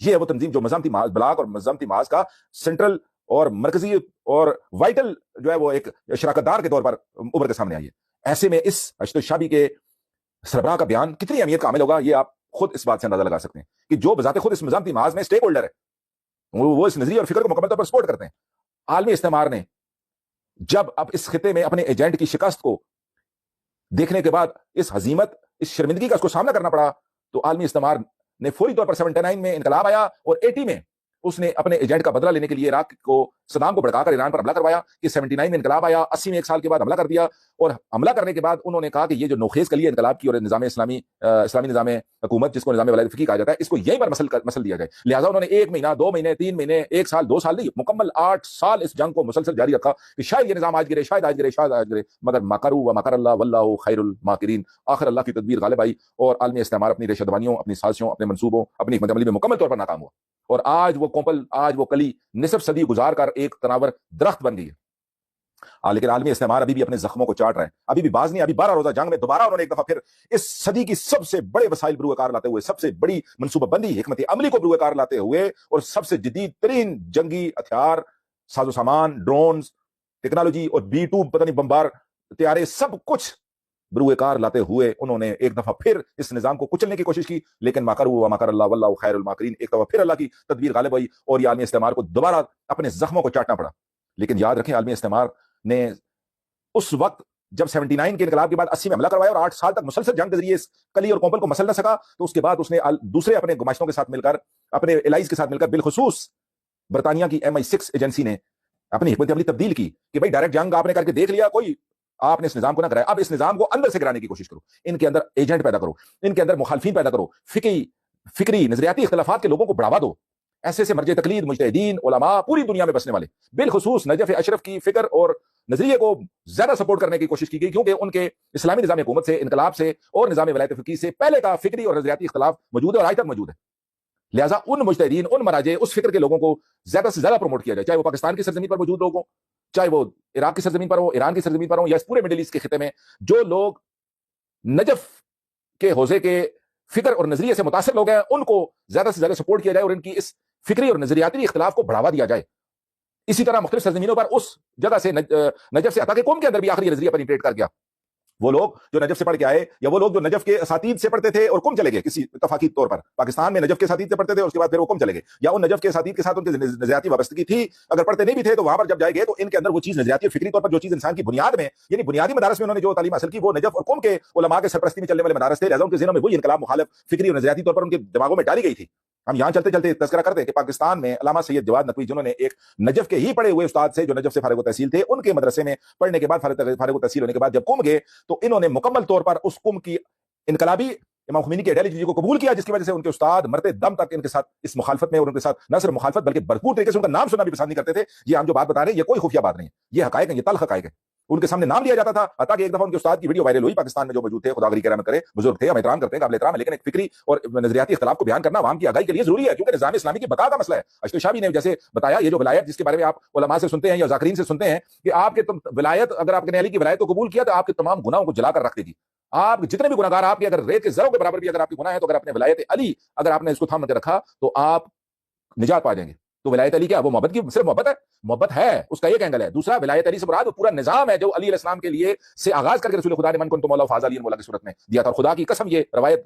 یہ ہے وہ تنظیم جو مزامتی بلاک اور مزامتی محاذ کا سینٹرل اور مرکزی اور وائٹل جو ہے وہ ایک شراکت دار کے طور پر ابھر کے سامنے آئی ہے. ایسے میں اس اشد الشعبی کے سربراہ کا بیان کتنی اہمیت کا حامل ہوگا یہ آپ خود اس بات سے اندازہ لگا سکتے ہیں کہ جو بذات خود اس مزامتی محاذ میں اسٹیک ہولڈر ہے وہ اس نظریے اور فکر کو مکمل طور پر سپورٹ کرتے ہیں. عالمی استعمار نے جب اب اس خطے میں اپنے ایجنٹ کی شکست کو دیکھنے کے بعد اس ہزیمت اس شرمندگی کا اس کو سامنا کرنا پڑا تو عالمی استعمار نے فوری طور پر 79 میں انقلاب آیا اور 80 میں اس نے اپنے ایجنٹ کا بدلہ لینے کے لیے عراق کو صدام کو بھڑکا کر ایران پر حملہ کروایا کہ 79 میں انقلاب آیا, 80 میں ایک سال کے بعد حملہ کر دیا اور حملہ کرنے کے بعد انہوں نے کہا کہ یہ جو نوخیز کلی ہے انقلاب کی اور نظام اسلامی نظام حکومت جس کو نظام ولایت فقیہ کہا جاتا ہے اس کو یہیں پر مسل دیا جائے. لہٰذا انہوں نے 1 مہینہ 2 مہینے 3 مہینے 1 سال 2 سال نہیں مکمل 8 سال اس جنگ کو مسلسل جاری رکھا کہ شاید یہ نظام آج گرے شاید آج گرے مگر مکروا و مکر اللہ واللہ خیر الماکرین. آخر اللہ کی تدبیر غالب آئی اور عالمی استعمار اپنی ریشہ اپنی سازشوں اپنے منصوبوں اپنی حکمت عملی میں مکمل طور پر ناکام ہوا اور آج وہ کوپل آج وہ کلی نصف صدی گزار کر ایک تناور درخت بن گئی ہے. لیکن عالمی استعمار ابھی بھی اپنے زخموں کو چاٹ رہا ہے, ابھی بھی باز نہیں. ابھی 12 روزہ جنگ میں دوبارہ انہوں نے ایک دفعہ پھر اس صدی کی سب سے بڑے وسائل بروئے کار لاتے ہوئے, سب سے بڑی منصوبہ بندی حکمت عملی کو بروئے کار لاتے ہوئے اور سب سے جدید ترین جنگی ہتھیار ساز و سامان ڈرونز ٹیکنالوجی اور B-2 پتہ نہیں بمبار طیارے سب کچھ بروئے کار لاتے ہوئے انہوں نے ایک دفعہ پھر اس نظام کو کچلنے کی کوشش کی. لیکن مکروا و مکر اللہ واللہ خیر الماکرین, ایک دفعہ پھر اللہ کی تدبیر غالب آئی اور یہ عالمی استعمار کو دوبارہ اپنے زخموں کو چاٹنا پڑا. لیکن یاد رکھیں عالمی استعمار نے اس وقت جب 79 کے انقلاب کے بعد 80 میں حملہ کروایا اور 8 سال تک مسلسل جنگ کے ذریعے اس کلی اور کومپل کو مسل نہ سکا تو اس کے بعد اس نے دوسرے اپنے گماشتوں کے ساتھ مل کر اپنے الائز کے ساتھ مل کر بالخصوص برطانیہ کی MI6 ایجنسی نے اپنی حکمت عملی تبدیل کی کہ بھائی ڈائریکٹ جنگ آپ نے کر کے دیکھ لیا, کوئی آپ نے اس نظام کو نہ کرایا, اب اس نظام کو اندر سے گرانے کی کوشش کرو, ان کے اندر ایجنٹ پیدا کرو, ان کے اندر مخالفین پیدا کرو, فکری نظریاتی اختلافات کے لوگوں کو بڑھاوا دو. ایسے مرجع تقلید مجتہدین علماء پوری دنیا میں بسنے والے بالخصوص نجف اشرف کی فکر اور نظریے کو زیادہ سپورٹ کرنے کی کوشش کی گئی کیونکہ ان کے اسلامی نظام حکومت سے انقلاب سے اور نظام ولایت فقیہ سے پہلے کا فکری اور نظریاتی اختلاف موجود ہے اور آج تک موجود ہے. لہٰذا ان مجتہدین ان مراجع اس فکر کے لوگوں کو زیادہ سے زیادہ پروموٹ کیا جائے, چاہے وہ پاکستان کی سرزمین پر موجود لوگ ہوں, چاہے وہ عراق کی سرزمین پر ہو, ایران کی سرزمین پر ہو, یا اس پورے مڈل ایسٹ کے خطے میں جو لوگ نجف کے حوزے کے فکر اور نظریے سے متاثر لوگ ہیں ان کو زیادہ سے زیادہ سپورٹ کیا جائے اور ان کی اس فکری اور نظریاتی اختلاف کو بڑھاوا دیا جائے. اسی طرح مختلف سرزمینوں پر اس جگہ سے نجف سے عطا کے قوم کے اندر بھی آخری نظریہ پر انٹریٹ کر گیا. وہ لوگ جو نجف سے پڑھ کے آئے یا وہ لوگ جو نجف کے اساتید سے پڑھتے تھے اور قم چلے گئے کسی اتفاقی طور پر, پاکستان میں نجف کے اساتید سے پڑھتے تھے اور اس کے بعد پھر وہ قم چلے گئے, یا ان نجف کے اساتید کے ساتھ ان کی نظریاتی وابستگی تھی, اگر پڑھتے نہیں بھی تھے تو وہاں پر جب جائے گئے تو ان کے اندر وہ چیز نظریاتی اور فکری طور پر جو چیز انسان کی بنیاد میں یعنی بنیادی مدارس میں انہوں نے جو تعلیم حاصل کی وہ نجف اور قم کے علماء کے سرپرستی میں چلنے والے مدارس تھے. لہٰذا ان کے ذہنوں میں وہی انقلاب مخالف فکری اور نظریاتی طور پر ان کے دماغوں میں ڈالی گئی تھی. ہم یہاں چلتے چلتے تذکرہ کرتے ہیں کہ پاکستان میں علامہ سید جواد نقوی جنہوں نے ایک نجف کے ہی پڑھے ہوئے استاد سے جو نجف سے فارغ التحصیل تھے ان کے مدرسے میں پڑھنے کے بعد فارغ التحصیل ہونے کے بعد جب قم گئے تو انہوں نے مکمل طور پر اس قم کی انقلابی امام خمینی کی ایڈیالوجی کو قبول کیا, جس کی وجہ سے ان کے استاد مرتے دم تک ان کے ساتھ اس مخالفت میں اور ان کے ساتھ نہ صرف مخالفت بلکہ بھرپور طریقے سے ان کا نام سننا بھی پسند نہیں کرتے تھے. یہ ہم جو بات بتا رہے ہیں یہ کوئی خفیہ بات نہیں ہے, یہ حقائق ہیں, یہ تلخ حقائق ہے. ان کے سامنے نام لیا جاتا تھا حتیٰ کہ ایک دفعہ ان کے استاد کی ویڈیو وائرل ہوئی پاکستان میں جو موجود تھے, خدا گری کرم کرے, بزرگ تھے, ہم احترام کرتے ہیں, قابل احترام ہے, لیکن ایک فکری اور نظریاتی اختلاف کو بیان کرنا عوام کی آگاہی کے لیے ضروری ہے کیونکہ نظام اسلامی کی بقا کا مسئلہ ہے. اشد الشعبی نے جیسے بتایا یہ جو ولایت جس کے بارے میں آپ علماء سے سنتے ہیں یا ذاکرین سے سنتے ہیں کہ آپ کے ولایت اگر آپ نے علی کی ولایت کو قبول کیا تو آپ کے تمام گناہوں کو جلا کر رکھ دے گی. آپ جتنے بھی گناہگار آپ کے اگر ریت کے ذروں کے برابر بھی اگر آپ کے گناہ ہے تو اگر اپنے ولایت علی اگر آپ نے اس کو تھام کے رکھا تو آپ نجات پا جائیں گے. تو ولایت علی کیا وہ محبت کی صرف محبت ہے اس کا ایک اینگل ہے. دوسرا ولایت علی سے مراد وہ پورا نظام ہے جو علی علیہ السلام کے لیے سے آغاز کر کے رسول خدا نے من کنتم مولا فاز علی مولا کی صورت میں دیا تھا. اور خدا کی قسم یہ روایت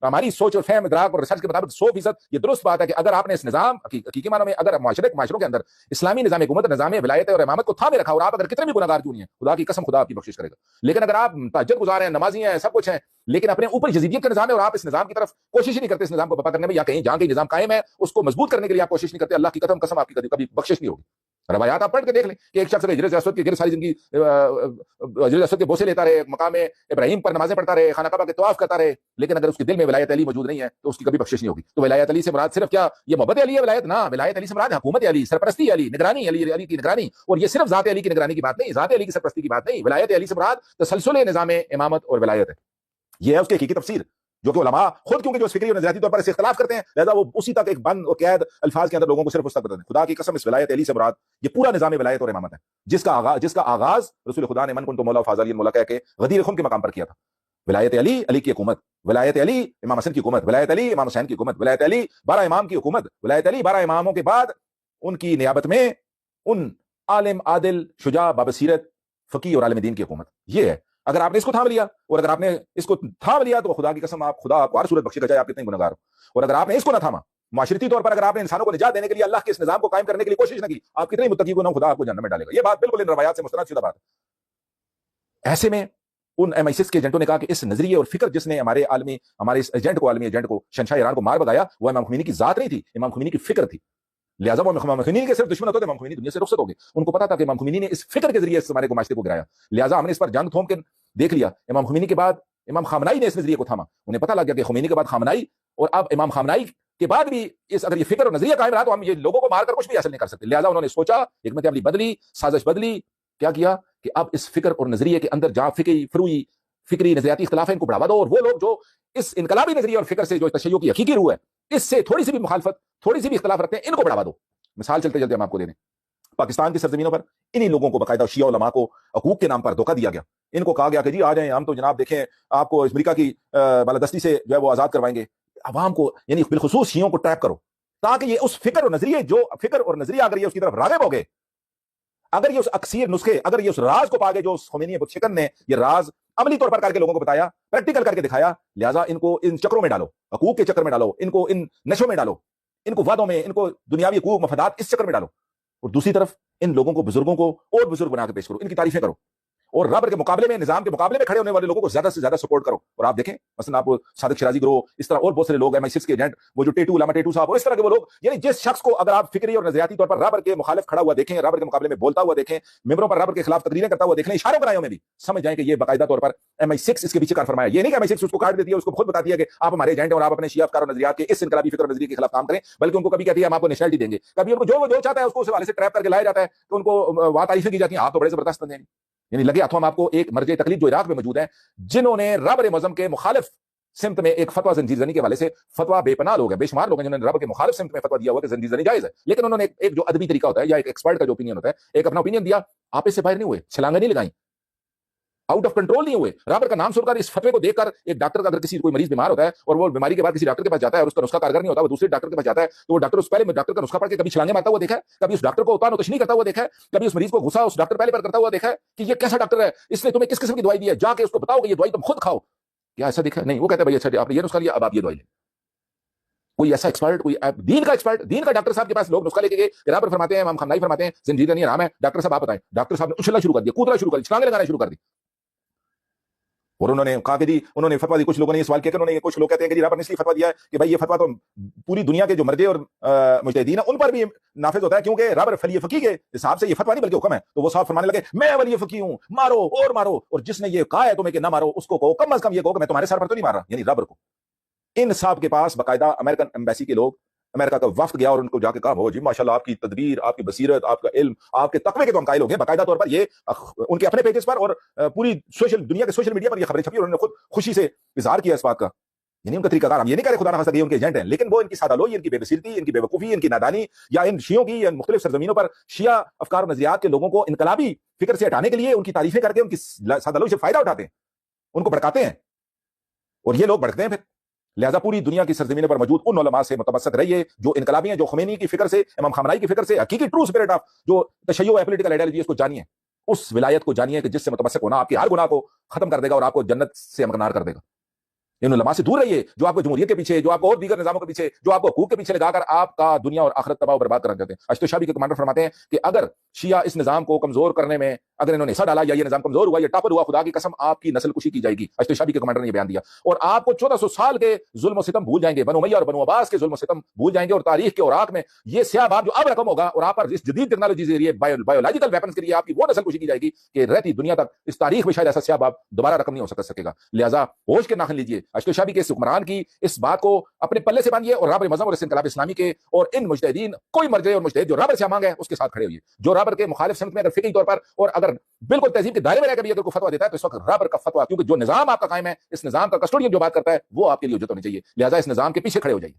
ہماری سوچ اور فہم ادراک اور ریسرچ کے مطابق 100% یہ درست بات ہے کہ اگر آپ نے اس نظام حقیقی معنوں میں اگر معاشروں کے اندر اسلامی نظام حکومت نظام ولایت اور امامت کو تھامے رکھا اور آپ اگر کتنے بھی گناہگار کیوں نہیں ہیں خدا کی قسم خدا آپ کی بخشش کرے گا. لیکن اگر آپ تہجد گزار ہیں, نمازی ہیں, سب کچھ ہیں, لیکن اپنے اوپر یزیدیت کا نظام ہے اور آپ اس نظام کی طرف کوشش ہی نہیں کرتے اس نظام کو بپا کرنے میں یا کہیں جہاں کہیں نظام قائم ہے اس کو مضبوط کرنے کے لیے آپ کوشش نہیں کرتے, اللہ کی قسم آپ کی کبھی بخشش نہیں ہوگی. روایات آپ پڑھ کے دیکھ لیں کہ ایک شخص ہجرت اسود کی ساری زندگی ہجرت اسود کے بوسے لیتا رہے, مقام ابراہیم پر نمازیں پڑھتا رہے, خانہ کعبہ کے طواف کرتا رہے, لیکن اگر اس کے دل میں ولایت علی موجود نہیں ہے تو اس کی کبھی بخشش نہیں ہوگی. تو ولایت علی سے مراد صرف کیا یہ محبت علی ہے ولایت؟ نہ, ولایت علی سے مراد حکومت علی, سرپرستی علی, نگرانی علی کی نگرانی. اور یہ صرف ذات علی کی نگرانی کی بات نہیں, ذات علی کی سرپرستی کی بات نہیں. ولایت علی سے مراد تسلسل نظام امامت اور ولایت ہے. یہ ہے اس کی حقیقی تفسیر جو کہ علماء خود کیونکہ جو فکری اور نظریاتی طور پر اس سے اختلاف کرتے ہیں لہذا وہ اسی تک ایک بند اور قید الفاظ کے اندر لوگوں کو صرف اس تک بتاتے ہیں. خدا کی قسم اس ولایت علی سے مراد یہ پورا نظام ولایت اور امامت ہے جس کا آغاز رسول خدا نے من کنتم مولا فاز علی مولا کہہ کے غدیر خم کے مقام پر کیا تھا. ولایت علی علی کی حکومت، ولایت علی امام حسن کی حکومت، ولایت علی امام حسین کی حکومت، ولایت علی 12 امام کی حکومت، ولایت علی 12 اماموں کے بعد ان کی نیابت میں ان عالم عادل شجاع بابصیرت فقی اور عالم دین کی حکومت. یہ ہے. اگر آپ نے اس کو تھام لیا اور اگر آپ نے اس کو تھام لیا تو خدا کی قسم خدا آپ کو ہر صورت بخشے گا چاہے آپ کتنے گنہگار ہو. اور اگر آپ نے اس کو نہ تھاما، معاشرتی طور پر اگر آپ نے انسانوں کو نجات دینے کے لیے اللہ کے اس نظام کو قائم کرنے کے لیے کوشش نہ کی، آپ کتنے متقی کو نہ خدا آپ کو جہنم میں ڈالے گا. یہ بات بالکل ان روایات سے مستند شدہ بات ہے. ایسے میں ان MI6 کے ایجنٹوں نے کہا کہ اس نظریے اور فکر جس نے ہمارے عالمی عالمی ایجنٹ کو شہنشاہ ایران کو مار بگایا وہ امام خمینی کی ذات نہیں تھی، امام خمینی کی فکر تھی. لہٰذا وہ امام خمینی کے صرف دشمن ہوتے تھے، امام خمینی دنیا سے رخصت ہو گئے. ان کو پتا تھا کہ امام خمینی نے اس فکر کے ذریعے اس ہمارے کو معاشرے کو گرایا. لہٰذا ہم نے اس پر جنگ تھوم کے دیکھ لیا. امام خمینی کے بعد امام خامنائی نے اس نظریے کو تھاما. انہیں پتا لگ گیا کہ خمینی کے بعد خامنائی اور اب امام خامنائی کے بعد بھی اگر یہ فکر اور نظریہ قائم رہا تو ہم یہ لوگوں کو مار کر کچھ بھی حاصل نہیں کر سکتے. لہٰذا انہوں نے سوچا، حکمت عملی بدلی، سازش بدلی. کیا کیا کہ اب اس فکر اور نظریے کے اندر جہاں فکری نظریاتی اختلاف ہے ان کو بڑھاوا دو، اور وہ لوگ جو اس انقلابی نظریے اور فکر سے جو تشیع کی حقیقی روح ہے اس سے تھوڑی سی بھی مخالفت، تھوڑی سی بھی اختلاف رکھتے ہیں، ان کو بڑھاوا دو. مثال چلتے چلتے ہم آپ کو دے دیں، پاکستان کی سرزمینوں پر انہی لوگوں کو باقاعدہ شیعہ علماء کو حقوق کے نام پر دھوکہ دیا گیا. ان کو کہا گیا کہ جی آ جائیں، ہم تو جناب دیکھیں آپ کو امریکہ کی بالادستی سے جو ہے وہ آزاد کروائیں گے. عوام کو یعنی بالخصوص شیعوں کو ٹریپ کرو تاکہ یہ اس فکر اور نظریہ اگر یہ اس کی طرف راغب ہو گئے، اگر یہ اس اکثیر نسخے، اگر یہ اس راز کو پا گئے جو خمینی شکن نے یہ راز عملی طور پر کر کے لوگوں کو بتایا، پریکٹیکل کر کے دکھایا، لہٰذا ان کو ان چکروں میں ڈالو، حقوق کے چکر میں ڈالو، ان کو ان نشوں میں ڈالو، ان کو وعدوں میں، ان کو دنیاوی حقوق مفادات اس چکر میں ڈالو. اور دوسری طرف ان لوگوں کو، بزرگوں کو اور بزرگ بنا کے پیش کرو، ان کی تعریفیں کرو، اور رابر کے مقابلے میں، نظام کے مقابلے میں کھڑے ہونے والے لوگوں کو زیادہ سے زیادہ سپورٹ کرو. اور آپ دیکھیں مثلا آپ صادق شرازی گروہ، اس طرح اور بہت سارے لوگ MI6 کے ایجنٹ، وہ جو ٹیٹو علامہ ٹیٹو صاحب اور اس طرح کے وہ لوگ، یعنی جس شخص کو اگر آپ فکری اور نظریاتی طور پر رابر کے مخالف کھڑا ہوا دیکھیں، رابر کے مقابلے میں بولتا ہوا دیکھیں، ممبروں پر رابر کے خلاف تقریریں کرتا ہوا دیکھیں، اشاروں کرایوں میں بھی سمجھ جائیں کہ یہ باقاعدہ طور پر MI6 اس کے پیچھے کار فرمایا. یہ نہیں کہ MI6 اس کو کاٹ دیتی ہے، اس کو خود بتاتی ہے کہ آپ ہمارے ایجنٹ ہیں اور آپ اپنے شیعہ افکار اور نظریات کے اس انقلابی فکر اور نظریے کے خلاف کام کریں، بلکہ ان کو کبھی کہتی ہے ہم آپ کو نیشنلٹی دیں گے، کبھی ان کو جو چاہتا ہے اس کو اس حوالے سے ٹریپ کر کے لایا جاتا ہے کہ ان کو وہاں تعریفیں کی جاتی ہیں، آپ تو بڑے زبردست بندے ہیں. یعنی لگے ہاتھوں ہم آپ کو ایک مرجع تقلید جو عراق میں موجود ہیں، جنہوں نے رابر معظم کے مخالف سمت میں ایک فتویٰ زنجیر زنی کے حوالے سے، فتویٰ بے پناہ لوگ ہیں، بے شمار لوگ ہیں جنہوں نے رابر کے مخالف سمت میں فتویٰ دیا ہوا کہ زنجیر زنی جائز ہے، لیکن انہوں نے ایک جو ادبی طریقہ ہوتا ہے یا ایک ایکسپرٹ کا جو اوپینین ہوتا ہے، ایک اپنا اوپینین دیا، آپ اس سے باہر نہیں ہوئے، چھلانگیں نہیں لگائیں، آؤٹ آف کنٹرول نہیں ہوئے. رابر کا نام سن کر، اس فتوے کو دیکھ کر ایک ڈاکٹر کا اگر کسی کوئی مریض بیمار ہوتا ہے اور وہ بیماری کے بعد کسی ڈاکٹر کے پاس جاتا ہے اور اس کا نسخہ کارگر نہیں ہوتا، وہ دوسرے ڈاکٹر کے پاس جاتا ہے تو وہ ڈاکٹر اس پہلے ڈاکٹر کا نسخہ پڑھ کے کبھی چھلانگیں مارتا ہوا دیکھا ہے، کبھی اس ڈاکٹر کو اتار و تشنیع کرتا ہوا دیکھا ہے، کبھی اس مریض کو غصہ اس ڈاکٹر پہلے پر کرتا ہوا دیکھا ہے کہ یہ کیسا ڈاکٹر ہے، اس نے تمہیں کس قسم کی دوائی دی ہے، جا کے اس کو بتاؤ کہ یہ دوائی تم خود کھاؤ. کیا ایسا دیکھا نہیں؟ وہ کہتا ہے بھائی اچھا آپ نے یہ نسخہ لیا، اب آپ یہ دوائی لیں. کوئی ایسا ایکسپرٹ، کوئی دین کا ایکسپرٹ، دین کا ڈاکٹر صاحب کے پاس لوگ نسخہ لے کے گئے، رابر فرماتے ہیں، امام خامنائی فرماتے ہیں زنجیر زنی حرام ہے، ڈاکٹر صاحب آپ بتائیں. ڈاکٹر صاحب نے اچھلنا شروع کر دیا، کودنا شروع کر دیا، چھلانگیں لگانا شروع کر دی. اور انہوں نے کہا کہ جی انہوں نے فتویٰ دی. کچھ لوگوں نے یہ سوال کیا کہ انہوں نے، کچھ لوگ کہتے ہیں کہ جی رابر نے اس لیے فتویٰ دیا ہے کہ بھائی یہ فتویٰ تو پوری دنیا کے جو مرجع اور مجتہدین ہیں ان پر بھی نافذ ہوتا ہے، کیونکہ رابر ولی فقیہ کے حساب سے یہ فتویٰ نہیں بلکہ حکم ہے. تو وہ صاحب فرمانے لگے میں ولی فقیہ ہوں، مارو اور مارو، اور جس نے یہ کہا ہے تمہیں کہ نہ مارو اس کو کہو کم از کم یہ کہو کہ میں تمہارے سر پر تو نہیں مار رہا، یعنی رابر کو. ان صاحب کے پاس باقاعدہ امریکن ایمبیسی کے لوگ، امریکہ کا وفد گیا اور ان کو جا کے کہا ہو جی ماشاءاللہ آپ کی تدبیر، آپ کی بصیرت، آپ کا علم، آپ کے تقوی کے تو ہم قائل ہو گئے. باقاعدہ طور پر یہ ان کے اپنے پیجز پر اور پوری دنیا کے سوشل میڈیا پر یہ خبریں چھپی اور انہوں نے خود خوشی سے اظہار کیا اس بات کا. یعنی ان کا طریقہ کار، ہم یہ نہیں کہہ رہے خدا نخواستہ یہ ان کے ایجنٹ ہیں، لیکن وہ ان کی سادہ لوئی، ان کی بے بصیرتی، ان کی بے وقوفی، ان کی نادانی، یا ان شیعوں کی یا مختلف سرزمینوں پر شیعہ افکار و نظریات کے لوگوں کو انقلابی فکر سے ہٹانے کے لیے ان کی تعریفیں کر کے ان کی سادہ لوئی سے فائدہ اٹھاتے ہیں، ان کو بھڑکاتے ہیں اور یہ لوگ بھڑکتے ہیں پھر. لہذا پوری دنیا کی سرزمینوں پر موجود ان علماء سے متمسک رہیے جو انقلابی ہیں، جو خمینی کی فکر سے، امام خامنائی کی فکر سے، حقیقی ٹرو اسپرٹ آف جو تشیع ہے، پولیٹیکل آئیڈیالوجی، اس کو جانیے، اس ولایت کو جانیے کہ جس سے متمسک ہونا آپ کی ہر گناہ کو ختم کر دے گا اور آپ کو جنت سے ہمکنار کر دے گا. ان علماء سے دور رہیے جو آپ کو جمہوریت کے پیچھے، جو آپ کو اور دیگر نظاموں کے پیچھے، جو آپ کو حقوق کے پیچھے لگا کر آپ کا دنیا اور آخرت تباہ و برباد کرنا چاہتے ہیں. اشتو شابی کے کمانڈر فرماتے ہیں کہ اگر شیعہ اس نظام کو کمزور کرنے میں اگر انہوں نے حصہ ڈالا یا یہ نظام کمزور ہوا یا ٹاپر ہوا، خدا کی قسم آپ کی نسل کشی کی جائے گی. اشتو شابی کے کمانڈر نے یہ بیان دیا. اور آپ کو 1400 سال کے ظلم و ستم بھول جائیں گے، بنو امیہ اور بنو عباس کے ظلم و ستم بھول جائیں گے، اور تاریخ کے اوراق میں یہ سیاہ باب جو اب رقم ہوگا اور آپ پر اس جدید ٹیکنالوجی کے ذریعے بایولوجیکل ویپنز کے لیے آپ کی وہ نسل کشی کی جائے گی کہ رہتی دنیا تک اس تاریخ میں شاید ایسا سیاہ باب دوبارہ رقم نہیں ہو سکے گا. لہٰذا ہوش کے ناخن لیجیے. اشتو شابی کے اس حکمران کی اس بات کو اپنے پلے سے باندھیے اور رابر مذہب اور اس انقلاب اسلامی کے اور ان مجتہدین، کوئی مرجع اور مجتہد جو رابر سے مانگا ہے اس کے ساتھ کھڑے ہوئے. جو رابر کے مخالف سمت میں اگر فقہی طور پر اور اگر بالکل تہذیب کے دائرے میں رہ کر بھی اگر کوئی فتویٰ دیتا ہے تو اس وقت رابر کا فتویٰ، کیونکہ جو نظام آپ کا قائم ہے، اس نظام کا کسٹوڈین جو بات کرتا ہے وہ آپ کے لیے حجت ہونی چاہیے. لہٰذا اس نظام کے پیچھے کھڑے ہو جائیے.